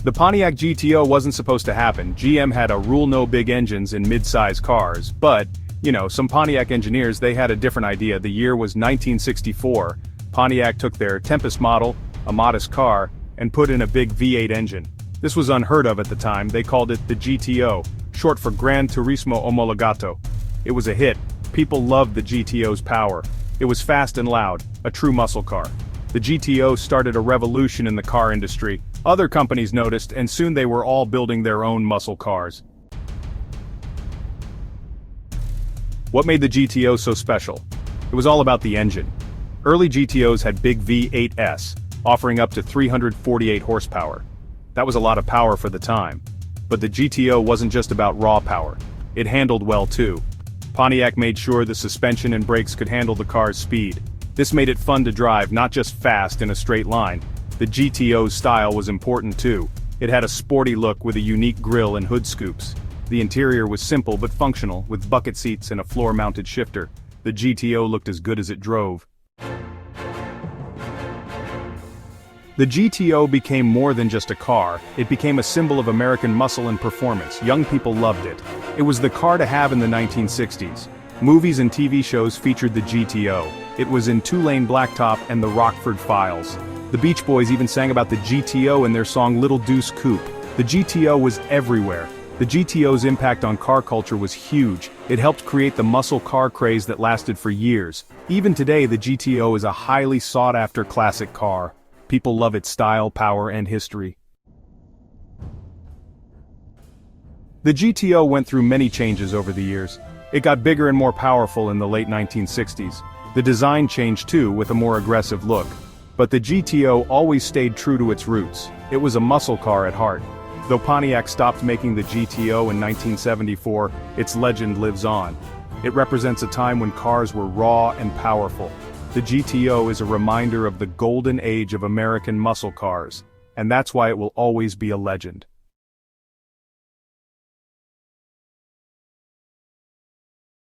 The Pontiac GTO wasn't supposed to happen. GM had a rule no big engines in mid-size cars, but, some Pontiac engineers, they had a different idea. The year was 1964. Pontiac took their Tempest model, a modest car, and put in a big V8 engine. This was unheard of at the time. They called it the GTO, short for Gran Turismo Omologato. It was a hit. People loved the GTO's power. It was fast and loud, a true muscle car. The GTO started a revolution in the car industry. Other companies noticed, and soon they were all building their own muscle cars. What made the GTO so special? It was all about the engine. Early GTOs had big V8s, offering up to 348 horsepower. That was a lot of power for the time. But the GTO wasn't just about raw power. It handled well too. Pontiac made sure the suspension and brakes could handle the car's speed. This made it fun to drive, not just fast in a straight line. The GTO's style was important too. It had a sporty look with a unique grille and hood scoops. The interior was simple but functional, with bucket seats and a floor-mounted shifter. The GTO looked as good as it drove. The GTO became more than just a car. It became a symbol of American muscle and performance. Young people loved it. It was the car to have in the 1960s. Movies and TV shows featured the GTO. It was in two-lane blacktop and the Rockford Files. The Beach Boys even sang about the GTO in their song Little Deuce Coupe. The GTO was everywhere. The GTO's impact on car culture was huge. It helped create the muscle car craze that lasted for years. Even today, the GTO is a highly sought-after classic car. People love its style, power, and history. The GTO went through many changes over the years. It got bigger and more powerful in the late 1960s. The design changed too, with a more aggressive look. But the GTO always stayed true to its roots. It was a muscle car at heart. Though Pontiac stopped making the GTO in 1974, its legend lives on. It represents a time when cars were raw and powerful. The GTO is a reminder of the golden age of American muscle cars, and that's why it will always be a legend.